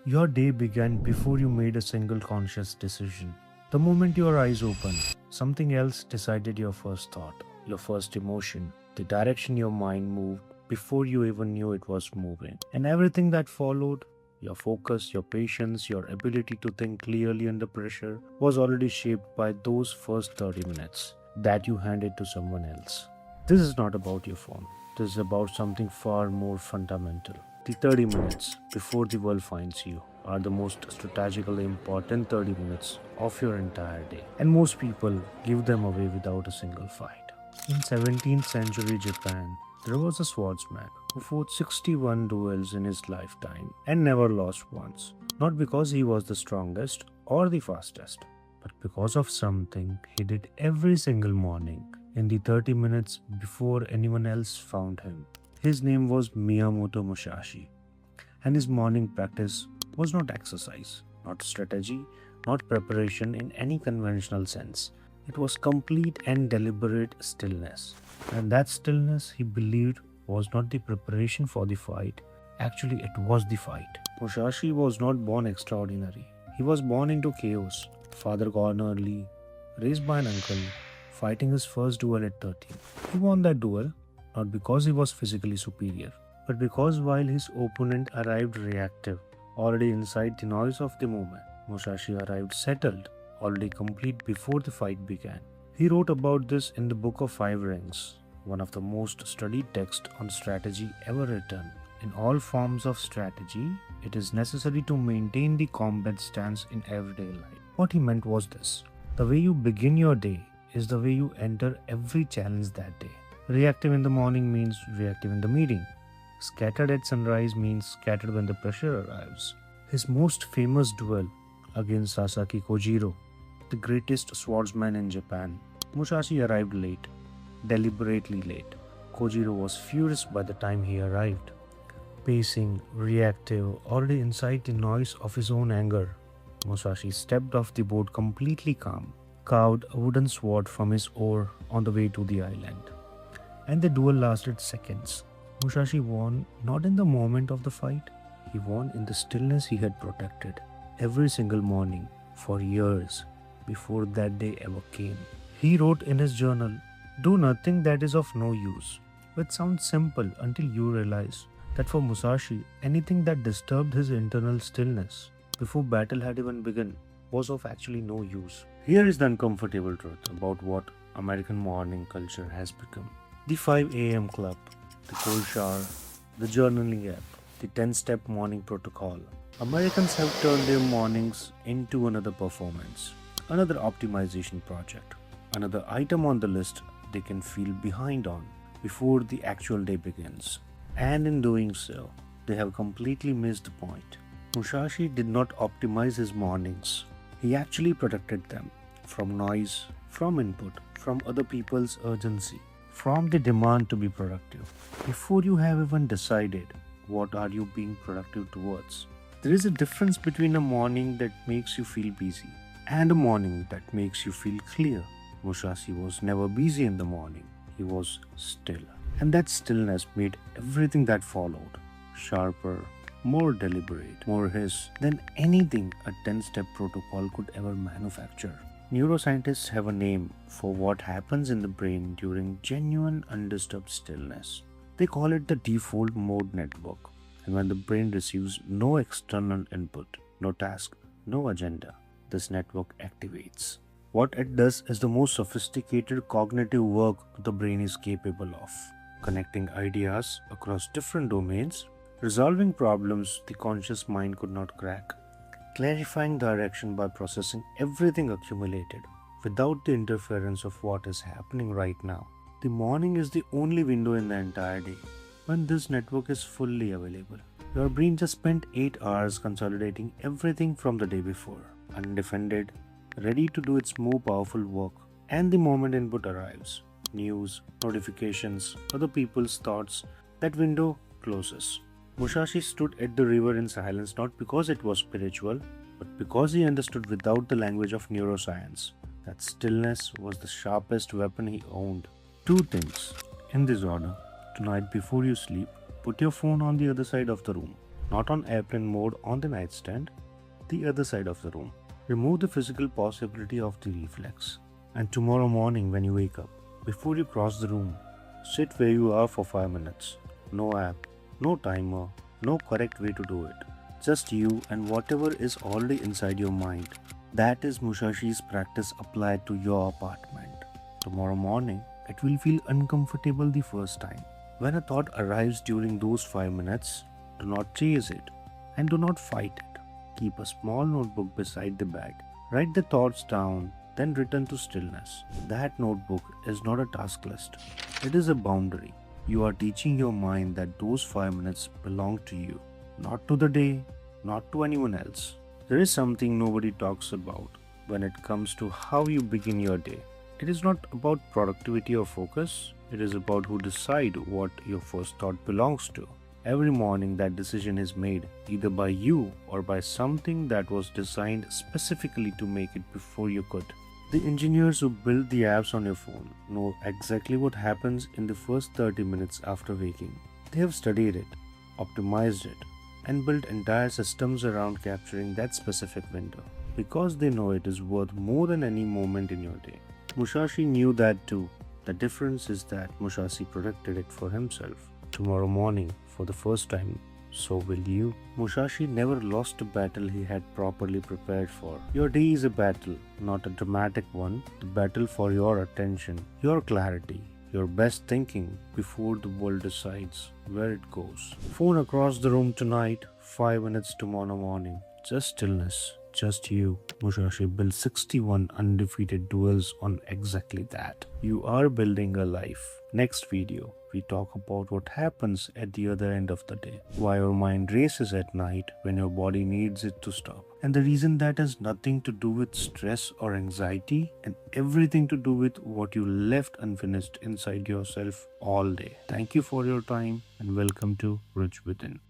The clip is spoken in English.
Your day began before you made a single conscious decision. The moment your eyes opened, something else decided your first thought, your first emotion, the direction your mind moved before you even knew it was moving. And everything that followed, your focus, your patience, your ability to think clearly under pressure, was already shaped by those first 30 minutes that you handed to someone else. This is not about your phone. This is about something far more fundamental. The 30 minutes before the world finds you are the most strategically important 30 minutes of your entire day. And most people give them away without a single fight. In 17th century Japan, there was a swordsman who fought 61 duels in his lifetime and never lost once. Not because he was the strongest or the fastest, but because of something he did every single morning in the 30 minutes before anyone else found him. His name was Miyamoto Musashi, and his morning practice was not exercise, not strategy, not preparation in any conventional sense. It was complete and deliberate stillness. And that stillness, he believed, was not the preparation for the fight. Actually, it was the fight. Musashi was not born extraordinary. He was born into chaos. Father gone early, raised by an uncle, fighting his first duel at 13. He won that duel not because he was physically superior, but because while his opponent arrived reactive, already inside the noise of the moment, Musashi arrived settled, already complete before the fight began. He wrote about this in the Book of Five Rings, one of the most studied texts on strategy ever written. In all forms of strategy, it is necessary to maintain the combat stance in everyday life. What he meant was this: the way you begin your day is the way you enter every challenge that day. Reactive in the morning means reactive in the meeting. Scattered at sunrise means scattered when the pressure arrives. His most famous duel against Sasaki Kojiro, the greatest swordsman in Japan, Musashi arrived late, deliberately late. Kojiro was furious by the time he arrived. Pacing, reactive, already inside the noise of his own anger, Musashi stepped off the boat completely calm, carved a wooden sword from his oar on the way to the island. And the duel lasted seconds. Musashi won not in the moment of the fight, he won in the stillness he had protected every single morning for years before that day ever came. He wrote in his journal, "Do nothing that is of no use," which sounds simple until you realize that for Musashi, anything that disturbed his internal stillness before battle had even begun was of actually no use. Here is the uncomfortable truth about what American morning culture has become. The 5 a.m. club, the cold shower, the journaling app, the 10-step morning protocol. Americans have turned their mornings into another performance, another optimization project, another item on the list they can feel behind on before the actual day begins. And in doing so, they have completely missed the point. Musashi did not optimize his mornings. He actually protected them from noise, from input, from other people's urgency, from the demand to be productive. Before you have even decided what are you being productive towards. There is a difference between a morning that makes you feel busy and a morning that makes you feel clear. Musashi was never busy in the morning. He was still. And that stillness made everything that followed sharper, more deliberate, more his than anything a 10-step protocol could ever manufacture. Neuroscientists have a name for what happens in the brain during genuine undisturbed stillness. They call it the default mode network. And when the brain receives no external input, no task, no agenda, this network activates. What it does is the most sophisticated cognitive work the brain is capable of, connecting ideas across different domains, resolving problems the conscious mind could not crack, clarifying direction by processing everything accumulated without the interference of what is happening right now. The morning is the only window in the entire day when this network is fully available. Your brain just spent 8 hours consolidating everything from the day before, undefended, ready to do its more powerful work. And the moment input arrives, news, notifications, other people's thoughts, that window closes. Musashi stood at the river in silence not because it was spiritual, but because he understood without the language of neuroscience that stillness was the sharpest weapon he owned. 2 things, in this order. Tonight before you sleep, put your phone on the other side of the room. not on airplane mode on the nightstand, the other side of the room. Remove the physical possibility of the reflex. And tomorrow morning when you wake up, before you cross the room, sit where you are for 5 minutes. No app, no timer, no correct way to do it. Just you and whatever is already inside your mind. That is Musashi's practice applied to your apartment. Tomorrow morning, it will feel uncomfortable the first time. When a thought arrives during those 5 minutes, do not chase it and do not fight it. Keep a small notebook beside the bed. Write the thoughts down, then return to stillness. That notebook is not a task list, it is a boundary. You are teaching your mind that those 5 minutes belong to you, not to the day, not to anyone else. There is something nobody talks about when it comes to how you begin your day. It is not about productivity or focus, it is about who decide what your first thought belongs to. Every morning that decision is made either by you or by something that was designed specifically to make it before you could. The engineers who build the apps on your phone know exactly what happens in the first 30 minutes after waking. They have studied it, optimized it, and built entire systems around capturing that specific window because they know it is worth more than any moment in your day. Musashi knew that too. The difference is that Musashi protected it for himself. Tomorrow morning, for the first time, so will you. Musashi never lost a battle he had properly prepared for. Your day is a battle, not a dramatic one. The battle for your attention, your clarity, your best thinking before the world decides where it goes. Phone across the room tonight, 5 minutes tomorrow morning. Just stillness, just you. Musashi built 61 undefeated duels on exactly that. You are building a life. Next video, we talk about what happens at the other end of the day. Why your mind races at night when your body needs it to stop. And the reason that has nothing to do with stress or anxiety and everything to do with what you left unfinished inside yourself all day. Thank you for your time and welcome to Rich Within.